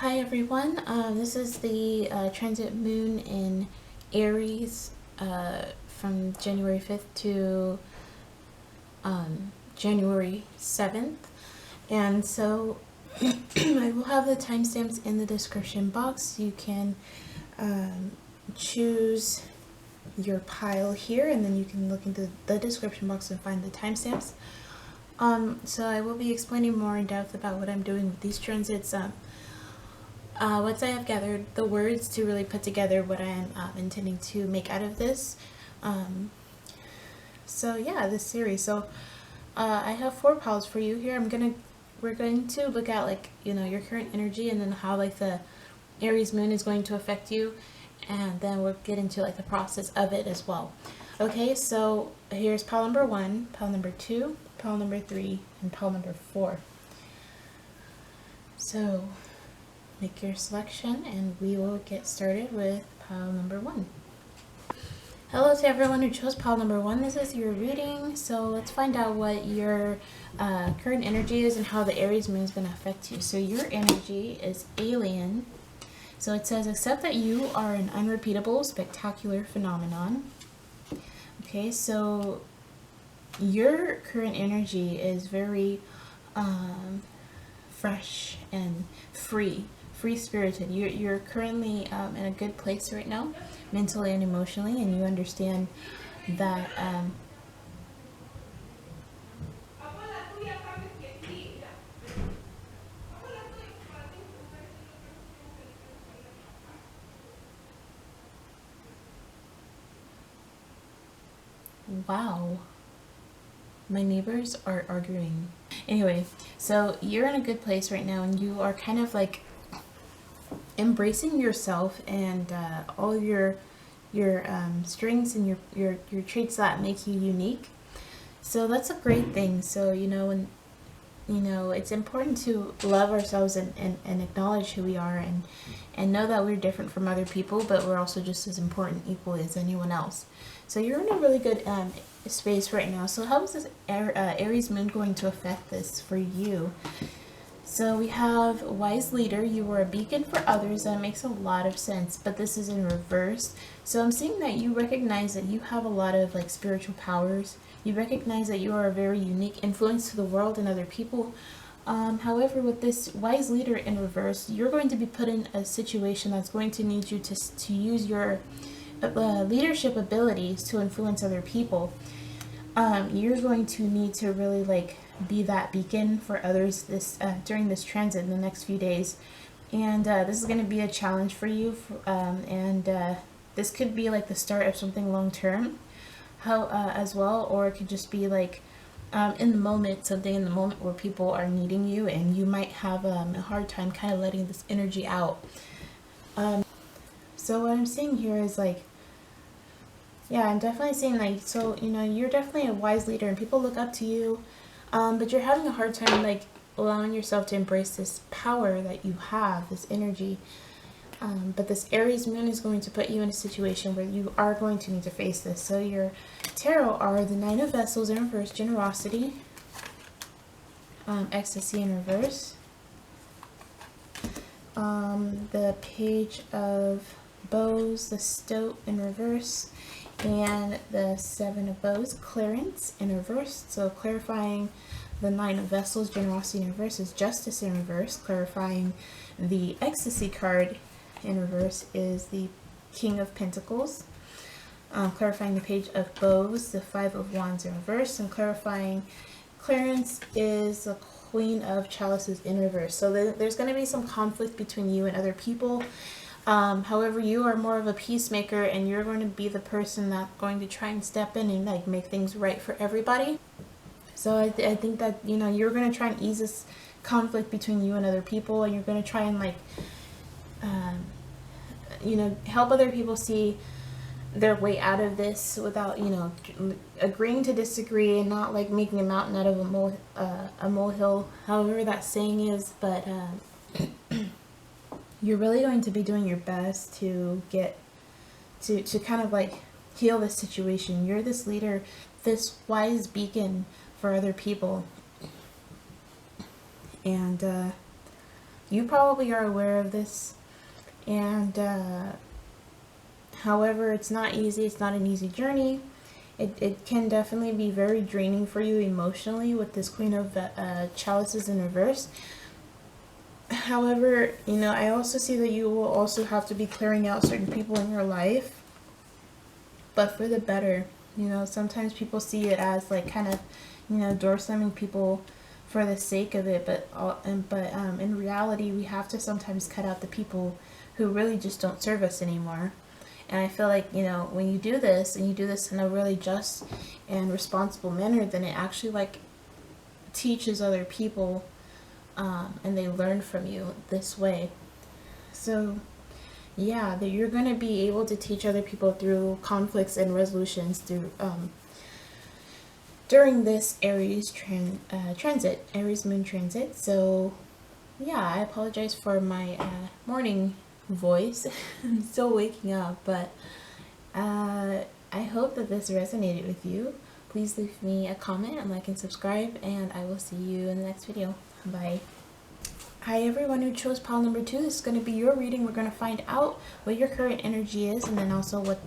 Hi everyone, this is the transit moon in Aries from January 5th to January 7th. And so I will have the timestamps in the description box. You can choose your pile here, and then you can look into the description box and find the timestamps. So I will be explaining more in depth about what I'm doing with these transits. Once I have gathered the words to really put together what I am intending to make out of this. So yeah, this series. So I have 4 piles for you here. We're going to look at your current energy, and then how the Aries moon is going to affect you, and then we'll get into the process of it as well. Okay, so here's pile number 1, pile number 2, pile number 3, and pile number 4. So make your selection and we will get started with pile number 1. Hello to everyone who chose pile number 1. This is your reading, so let's find out what your current energy is and how the Aries moon is going to affect you. So your energy is alien. So it says, accept that you are an unrepeatable, spectacular phenomenon. Okay, so your current energy is very fresh and free-spirited. You're currently in a good place right now, mentally and emotionally, and you understand that wow, my neighbors are arguing. Anyway, so you're in a good place right now, and you are kind of embracing yourself and all your strengths and your traits that make you unique. So that's a great thing. So it's important to love ourselves and acknowledge who we are, and know that we're different from other people, but we're also just as important equally as anyone else. So you're in a really good space right now. So how is this Aries moon going to affect this for you? So we have wise leader. You are a beacon for others. That makes a lot of sense, but this is in reverse. So I'm seeing that you recognize that you have a lot of spiritual powers. You recognize that you are a very unique influence to the world and other people. However, with this wise leader in reverse, you're going to be put in a situation that's going to need you to use your leadership abilities to influence other people. You're going to need to really be that beacon for others during this transit in the next few days, and this is going to be a challenge for you, and this could be the start of something long term, as well, or it could just be in the moment, something in the moment where people are needing you, and you might have a hard time kind of letting this energy out. So what I'm seeing here is yeah, I'm definitely seeing so you're definitely a wise leader and people look up to you, but you're having a hard time allowing yourself to embrace this power that you have, this energy. But this Aries moon is going to put you in a situation where you are going to need to face this. So your tarot are the Nine of Vessels in reverse, generosity, ecstasy in reverse, the Page of Bows, the Stoat in reverse, and the Seven of Bows, clearance in reverse. So clarifying the Nine of Vessels, generosity in reverse, is justice in reverse. Clarifying the ecstasy card in reverse is the King of Pentacles. Clarifying the Page of Bows, the Five of Wands in reverse, and clarifying clearance is the Queen of Chalices in reverse. So there's going to be some conflict between you and other people. However, you are more of a peacemaker, and you're going to be the person that's going to try and step in and make things right for everybody. So I think that you're going to try and ease this conflict between you and other people, and you're going to try and help other people see their way out of this without agreeing to disagree, and not making a mountain out of a molehill, however that saying is. But you're really going to be doing your best to get to kind of heal this situation. You're this leader, this wise beacon for other people, and You probably are aware of this, and however, it's not easy. It's not an easy journey. It can definitely be very draining for you emotionally with this Queen of Chalices in reverse. However, you know, I also see that you will also have to be clearing out certain people in your life, but for the better. You know, sometimes people see it as like kind of, you know, door slamming people for the sake of it, but in reality, we have to sometimes cut out the people who really just don't serve us anymore. And I feel like, you know, when you do this, and you do this in a really just and responsible manner, then it actually like teaches other people, and they learn from you this way. So yeah, that you're going to be able to teach other people through conflicts and resolutions through during this Aries transit, Aries moon transit. So yeah, I apologize for my morning voice. I'm still waking up, but I hope that this resonated with you. Please leave me a comment and like and subscribe, and I will see you in the next video. Bye. Hi everyone who chose pile number 2. This is going to be your reading. We're going to find out what your current energy is, and then also what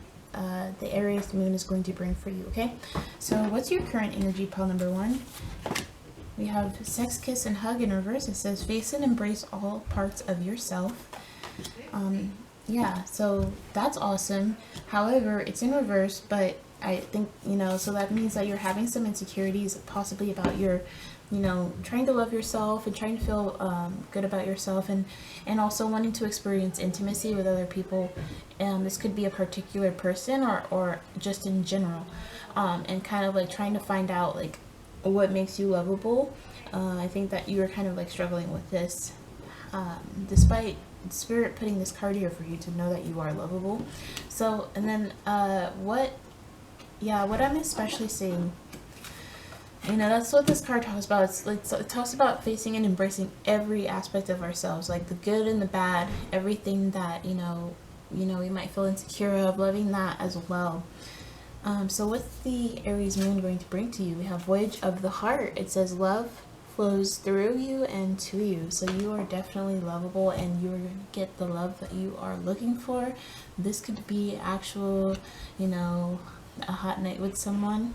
the Aries moon is going to bring for you, okay? So what's your current energy, pile number 1? We have sex, kiss, and hug in reverse. It says face and embrace all parts of yourself. Yeah, so that's awesome. However, it's in reverse, but I think, you know, so that means that you're having some insecurities possibly about your, you know, trying to love yourself and trying to feel good about yourself, and also wanting to experience intimacy with other people. This could be a particular person or just in general, and kind of like trying to find out like what makes you lovable. I think that you are kind of like struggling with this, despite Spirit putting this card here for you to know that you are lovable. So, and then what I'm especially seeing, you know, that's what this card talks about. It talks about facing and embracing every aspect of ourselves, like the good and the bad, everything that, you know, we might feel insecure of, loving that as well. So what's the Aries moon going to bring to you? We have Voyage of the Heart. It says love flows through you and to you. So you are definitely lovable, and you're going to get the love that you are looking for. This could be actual, you know, a hot night with someone.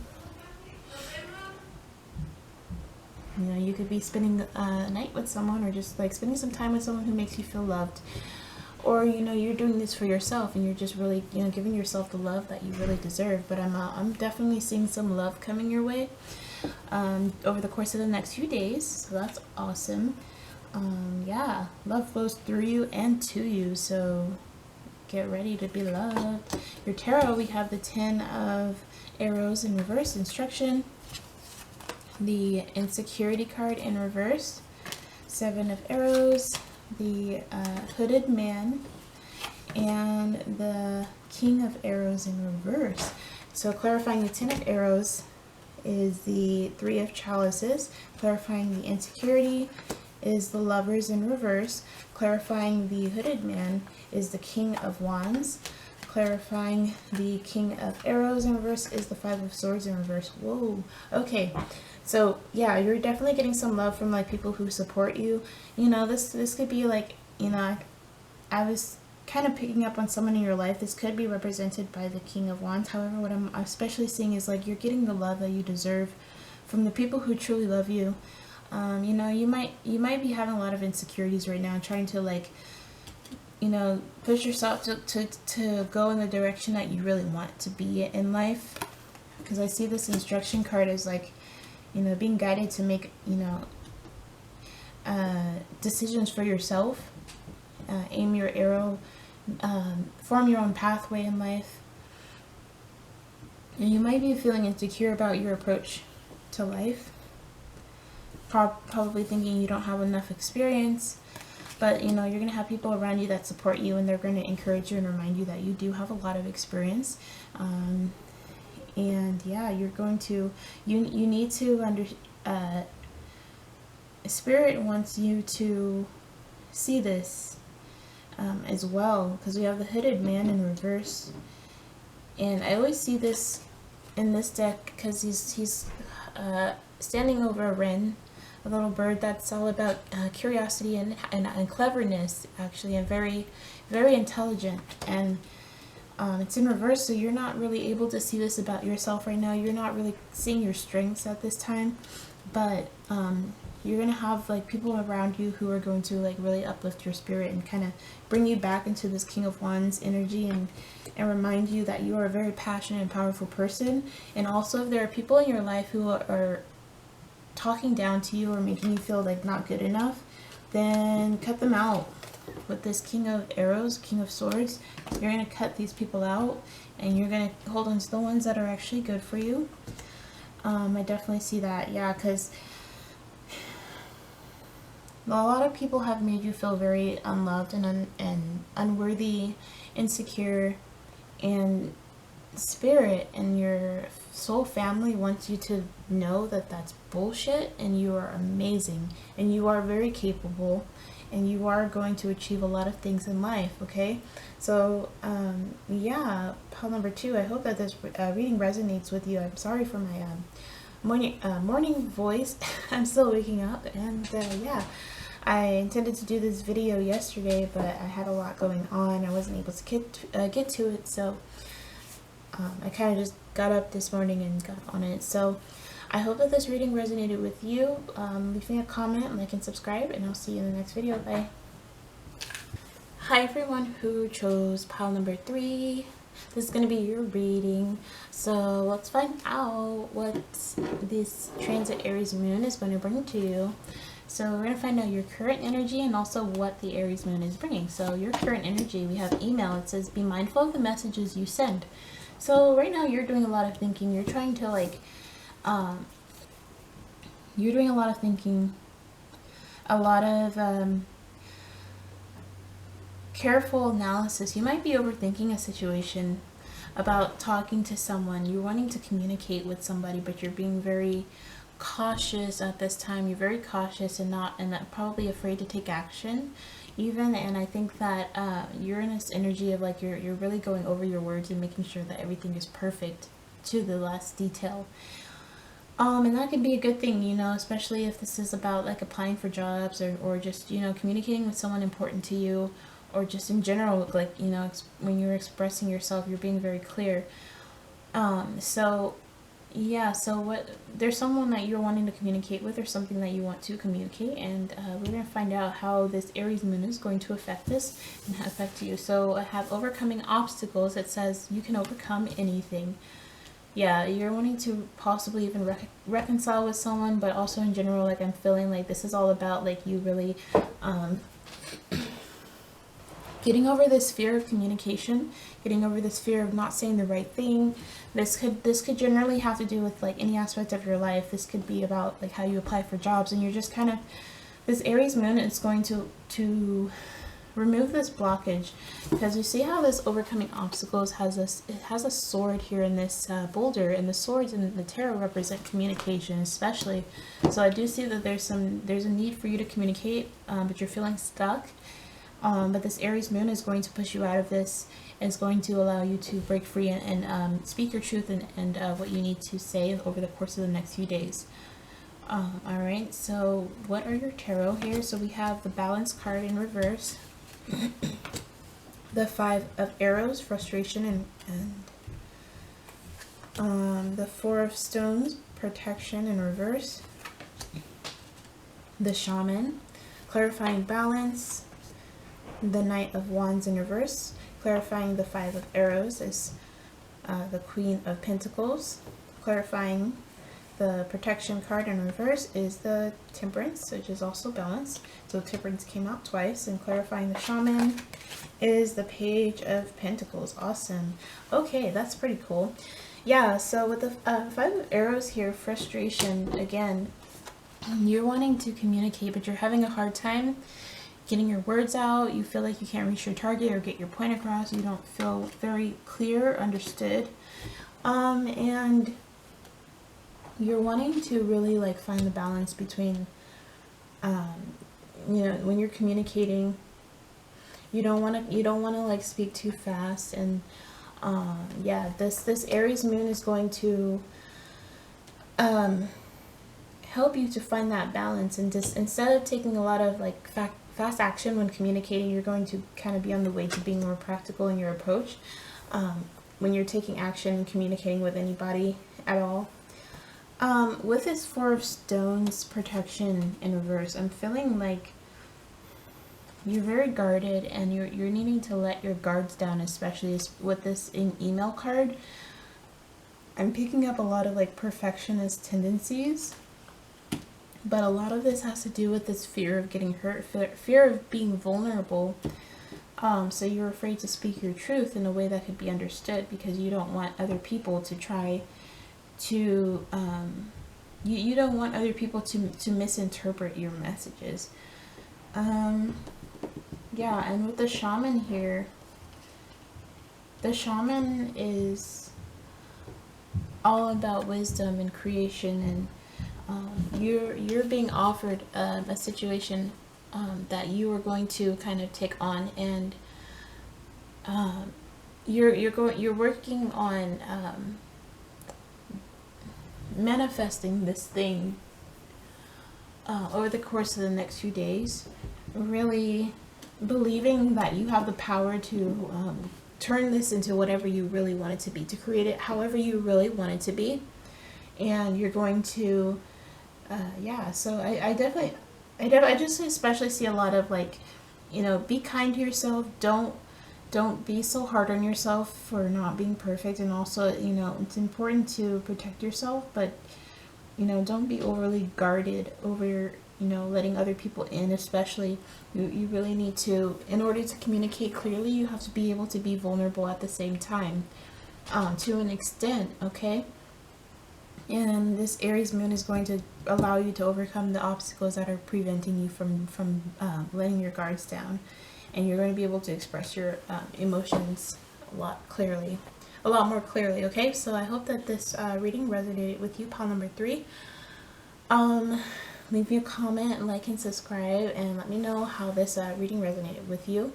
You know, you could be spending a night with someone, or just like spending some time with someone who makes you feel loved. Or, you know, you're doing this for yourself, and you're just really, you know, giving yourself the love that you really deserve. But I'm definitely seeing some love coming your way over the course of the next few days. So that's awesome. Yeah, love flows through you and to you. So get ready to be loved. Your tarot, we have the 10 of Arrows in reverse, instruction. The insecurity card in reverse, 7 of Arrows, the hooded man, and the King of Arrows in reverse. So clarifying the 10 of Arrows is the 3 of Chalices. Clarifying the insecurity is the Lovers in reverse. Clarifying the hooded man is the King of Wands. Clarifying the King of Arrows in reverse is the 5 of Swords in reverse. Whoa. Okay. So yeah, you're definitely getting some love from like people who support you. You know, this could be like, you know, I was kind of picking up on someone in your life. This could be represented by the King of Wands. However, what I'm especially seeing is like you're getting the love that you deserve from the people who truly love you. You know, you might be having a lot of insecurities right now, trying to like, you know, push yourself to go in the direction that you really want to be in life. Because I see this instruction card as like, you know, being guided to make, you know, decisions for yourself, aim your arrow, form your own pathway in life. And you might be feeling insecure about your approach to life, probably thinking you don't have enough experience, but you know, you're going to have people around you that support you, and they're going to encourage you and remind you that you do have a lot of experience. And yeah, you're going to, you need to Spirit wants you to see this as well, because we have the hooded man in reverse, and I always see this in this deck because he's standing over a wren, a little bird that's all about curiosity and cleverness, actually, and very, very intelligent. And it's in reverse, so you're not really able to see this about yourself right now. You're not really seeing your strengths at this time, but you're gonna have like people around you who are going to like really uplift your spirit and kind of bring you back into this King of Wands energy, and remind you that you are a very passionate and powerful person. And also, if there are people in your life who are talking down to you or making you feel like not good enough, then cut them out. With this King of Arrows, King of Swords, you're going to cut these people out, and you're going to hold on to the ones that are actually good for you. I definitely see that, yeah, because a lot of people have made you feel very unloved and unworthy, insecure, and spirit and your soul family wants you to know that that's bullshit, and you are amazing, and you are very capable, and you are going to achieve a lot of things in life, okay? So, yeah, pile number 2, I hope that this reading resonates with you. I'm sorry for my morning voice. I'm still waking up, and yeah, I intended to do this video yesterday, but I had a lot going on. I wasn't able to get to it, so I kind of just got up this morning and got on it. So I hope that this reading resonated with you. Leave me a comment, like, and subscribe, and I'll see you in the next video. Bye. Hi everyone who chose pile number 3. This is going to be your reading. So let's find out what this transit Aries moon is going to bring to you. So we're going to find out your current energy and also what the Aries moon is bringing. So your current energy, we have email. It says, be mindful of the messages you send. So right now you're doing a lot of thinking. You're trying to like, you're doing a lot of thinking, a lot of careful analysis. You might be overthinking a situation about talking to someone. You're wanting to communicate with somebody, but you're being very cautious at this time. You're very cautious and probably afraid to take action even. And I think that you're in this energy of like you're really going over your words and making sure that everything is perfect to the last detail. And that could be a good thing, you know, especially if this is about like applying for jobs or just, you know, communicating with someone important to you, or just in general, like, you know, when you're expressing yourself, you're being very clear. So yeah, so there's someone that you're wanting to communicate with, or something that you want to communicate, and we're going to find out how this Aries moon is going to affect this and affect you. So I have overcoming obstacles. It says you can overcome anything. Yeah, you're wanting to possibly even reconcile with someone, but also in general, like, I'm feeling like this is all about like you really getting over this fear of communication, getting over this fear of not saying the right thing. This could generally have to do with like any aspect of your life. This could be about like how you apply for jobs, and you're just kind of, this Aries moon is going to remove this blockage, because you see how this overcoming obstacles has a sword here in this boulder, and the swords in the tarot represent communication especially. So I do see that there's a need for you to communicate, but you're feeling stuck. But this Aries moon is going to push you out of this. It's going to allow you to break free and speak your truth and what you need to say over the course of the next few days. Alright, so what are your tarot here? So we have the Balance card in reverse, the 5 of Arrows, frustration, and the 4 of Stones, protection in reverse, the Shaman, clarifying balance, the Knight of Wands in reverse, clarifying the 5 of Arrows is the Queen of Pentacles, clarifying the protection card in reverse is the Temperance, which is also balance. So Temperance came out twice, and clarifying the Shaman is the Page of Pentacles. Awesome. Okay, that's pretty cool. Yeah, so with the 5 of Arrows here, frustration, again, you're wanting to communicate, but you're having a hard time getting your words out. You feel like you can't reach your target or get your point across. You don't feel very clear, understood. And you're wanting to really like find the balance between, you know, when you're communicating, you don't want to like speak too fast. And yeah, this Aries moon is going to help you to find that balance, and just instead of taking a lot of like fast action when communicating, you're going to kind of be on the way to being more practical in your approach when you're taking action and communicating with anybody at all. With this Four of Stones protection in reverse, I'm feeling like you're very guarded, and you're needing to let your guards down, especially with this email card. I'm picking up a lot of like perfectionist tendencies, but a lot of this has to do with this fear of getting hurt, fear of being vulnerable. So you're afraid to speak your truth in a way that could be understood, because you don't want other people to try to you don't want other people to misinterpret your messages. Yeah, and with the shaman here, the shaman is all about wisdom and creation, and you're being offered a situation that you are going to kind of take on, and you're working on manifesting this thing over the course of the next few days, really believing that you have the power to turn this into whatever you really want it to be, to create it however you really want it to be. And you're going to so I just especially see a lot of like, be kind to yourself. Don't be so hard on yourself for not being perfect, and also, it's important to protect yourself, but don't be overly guarded over letting other people in. Especially, you really need to, in order to communicate clearly, you have to be able to be vulnerable at the same time, to an extent, okay? And this Aries moon is going to allow you to overcome the obstacles that are preventing you from letting your guards down, and you're going to be able to express your emotions a lot more clearly, okay? So I hope that this reading resonated with you, pile number 3. Leave me a comment, like, and subscribe, and let me know how this reading resonated with you,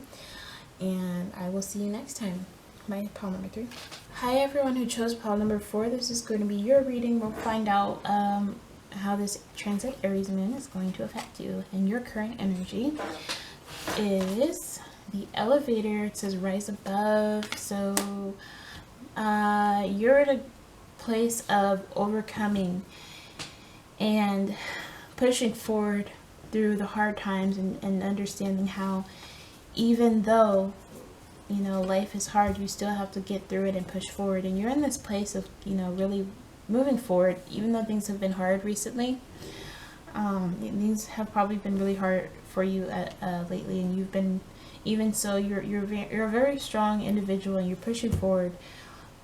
and I will see you next time. My pile number 3. Hi everyone who chose pile number 4. This is going to be your reading. We'll find out how this transit Aries moon is going to affect you, and your current energy is the elevator. It says rise above. So you're at a place of overcoming and pushing forward through the hard times, and understanding how, even though life is hard, you still have to get through it and push forward. And you're in this place of really moving forward, even though things have been hard recently. Things have probably been really hard for you lately, and you've been, even so, you're a very strong individual, and you're pushing forward.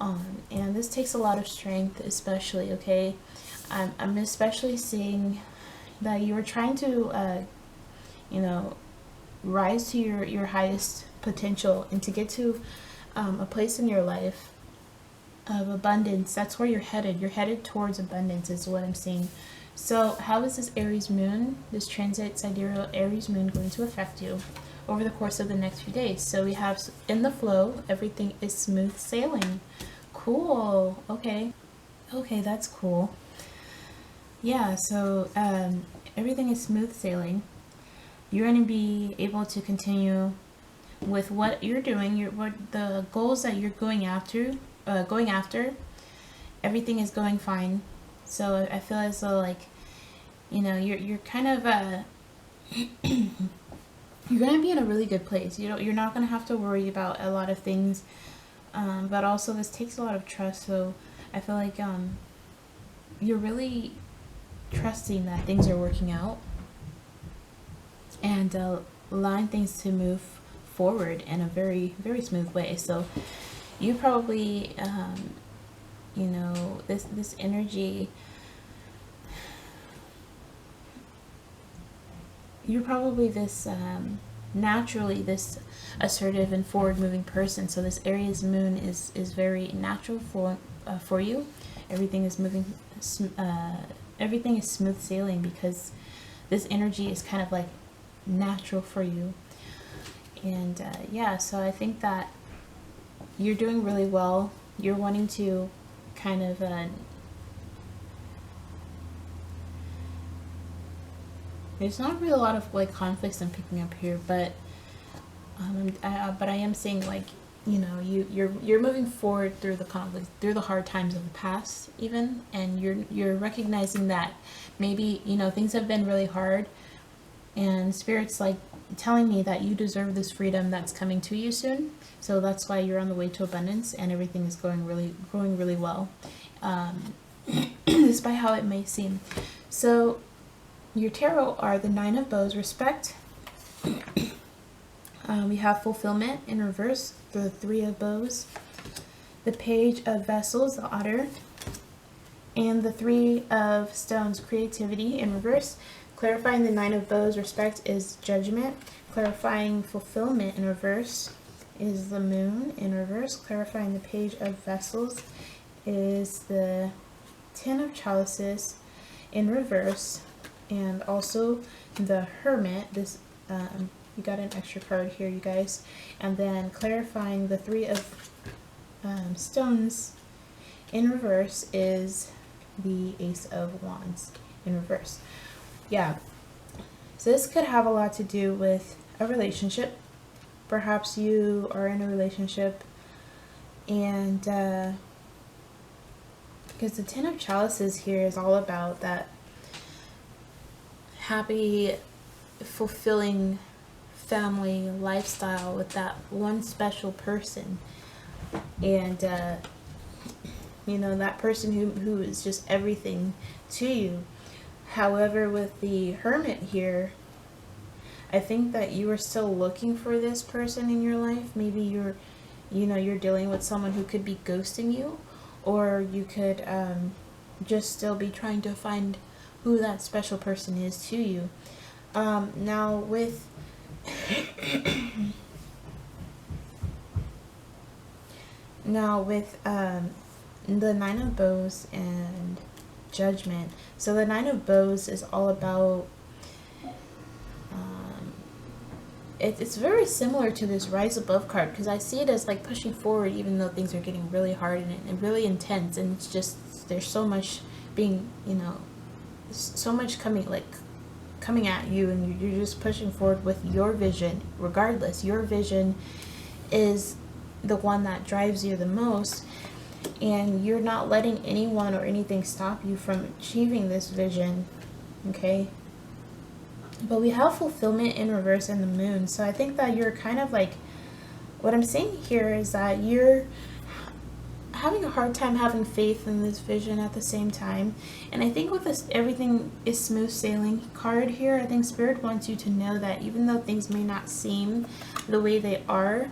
And this takes a lot of strength, especially, okay? I'm especially seeing that you are trying to rise to your highest potential, and to get to a place in your life of abundance. That's where you're headed. You're headed towards abundance, is what I'm seeing. So how is this Aries moon, this transit Sidereal Aries moon, going to affect you over the course of the next few days? So we have in the flow, everything is smooth sailing. Cool. Okay, that's cool. Yeah, so everything is smooth sailing. You're going to be able to continue with what you're doing, what the goals that you're going after. Everything is going fine. So I feel as though, like, you're kind of you're gonna be in a really good place. You're not gonna have to worry about a lot of things, but also this takes a lot of trust. So I feel like you're really trusting that things are working out, and allowing things to move forward in a very, very smooth way. So you probably this energy, you're probably this naturally this assertive and forward moving person. So this Aries moon is very natural for you. Everything is moving, everything is smooth sailing, because this energy is kind of like natural for you. And so I think that you're doing really well. You're wanting to kind of There's not really a lot of like conflicts I'm picking up here, but I am saying like, you know, you're moving forward through the conflict, through the hard times of the past even, and you're recognizing that maybe, you know, things have been really hard, and spirit's like telling me that you deserve this freedom that's coming to you soon. So that's why you're on the way to abundance, and everything is going really well, despite how it may seem. So your tarot are the Nine of Bows, respect. We have fulfillment in reverse, the Three of Bows, the Page of Vessels, the Otter, and the Three of Stones, creativity in reverse. Clarifying the Nine of Bows, respect, is judgment. Clarifying fulfillment in reverse is the Moon in reverse. Clarifying the Page of Vessels is the Ten of Chalices in reverse, and also the Hermit. This you got an extra card here, you guys. And then clarifying the Three of Stones in reverse is the Ace of Wands in reverse. Yeah, so this could have a lot to do with a relationship. Perhaps you are in a relationship, and because the Ten of Chalices here is all about that happy, fulfilling family lifestyle with that one special person, and you know, that person who is just everything to you. However, with the Hermit here, I think that you are still looking for this person in your life. Maybe you're dealing with someone who could be ghosting you, or you could just still be trying to find who that special person is to you. Now with the Nine of Bows and Judgment. So the Nine of Bows is all about it's very similar to this Rise Above card, because I see it as like pushing forward even though things are getting really hard and really intense, and it's just there's so much being, you know, so much coming at you, and you're just pushing forward with your vision. Regardless, your vision is the one that drives you the most, and you're not letting anyone or anything stop you from achieving this vision. Okay, but we have fulfillment in reverse and the Moon. So I think that you're kind of like, what I'm saying here is that you're having a hard time having faith in this vision at the same time. And I think with this everything is smooth sailing card here, I think Spirit wants you to know that even though things may not seem the way they are,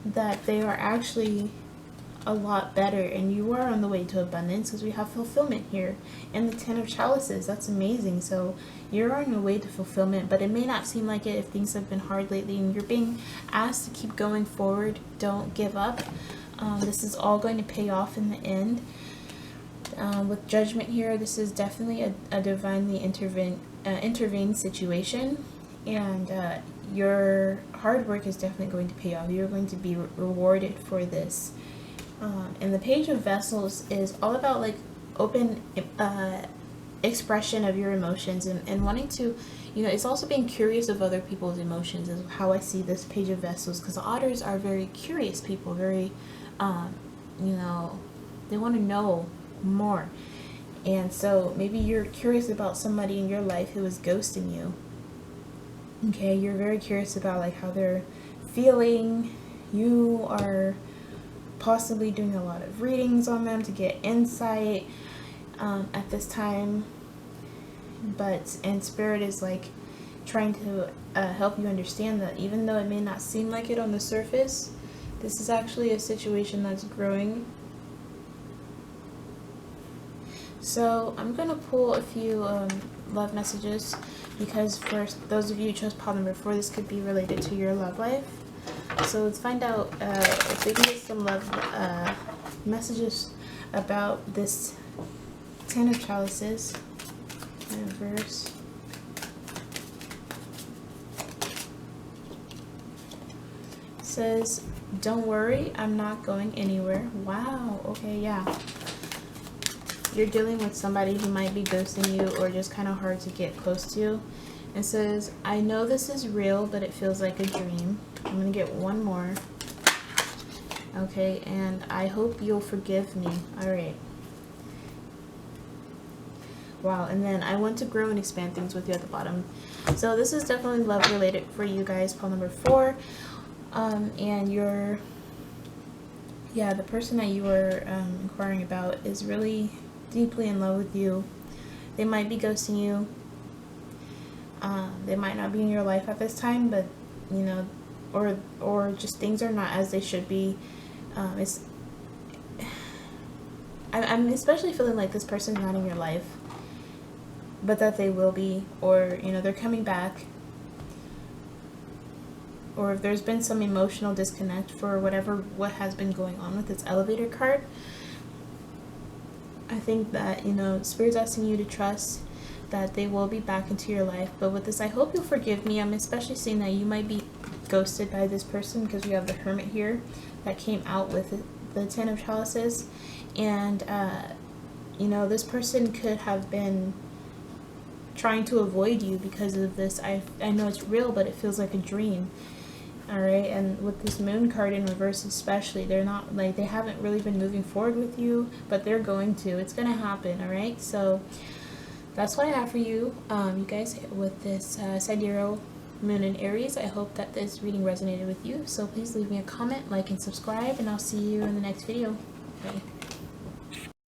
that they are actually a lot better, and you are on the way to abundance, because we have fulfillment here and the Ten of Chalices. That's amazing. So you're on your way to fulfillment, but it may not seem like it if things have been hard lately, and you're being asked to keep going forward. Don't give up. This is all going to pay off in the end. With Judgment here, this is definitely a divinely intervened situation, and your hard work is definitely going to pay off. You're going to be rewarded for this. And the Page of Vessels is all about like open expression of your emotions, and wanting to, you know, it's also being curious of other people's emotions is how I see this Page of Vessels, because the Otters are very curious people, very, you know, they want to know more. And so maybe you're curious about somebody in your life who is ghosting you. Okay, you're very curious about like how they're feeling. You are possibly doing a lot of readings on them to get insight at this time, and Spirit is like trying to help you understand that even though it may not seem like it on the surface, this is actually a situation that's growing. So I'm gonna pull a few love messages, because for those of you who chose pile number 4, this could be related to your love life. So let's find out if we can get some love messages about this Ten of Chalices in reverse. It says, don't worry, I'm not going anywhere. Wow, okay, yeah. You're dealing with somebody who might be ghosting you or just kind of hard to get close to. It says, I know this is real, but it feels like a dream. I'm going to get one more. Okay, and I hope you'll forgive me. All right. Wow, and then I want to grow and expand things with you at the bottom. So this is definitely love related for you guys, pile number 4. And the person that you were inquiring about is really deeply in love with you. They might be ghosting you. They might not be in your life at this time, but you know, or just things are not as they should be. I'm especially feeling like this person's not in your life, but that they will be, or you know, they're coming back, or if there's been some emotional disconnect for what has been going on with this elevator card. I think that, you know, Spirit's asking you to trust that they will be back into your life. But with this, I hope you'll forgive me. I'm especially seeing that you might be ghosted by this person, because we have the Hermit here that came out with the 10 of Chalices. And you know, this person could have been trying to avoid you because of this. I know it's real, but it feels like a dream. Alright, and with this Moon card in reverse especially, they're not, like, they haven't really been moving forward with you, but they're going to. It's going to happen, alright? So that's what I have for you, you guys, with this Sidereal Moon in Aries. I hope that this reading resonated with you. So please leave me a comment, like, and subscribe, and I'll see you in the next video. Bye.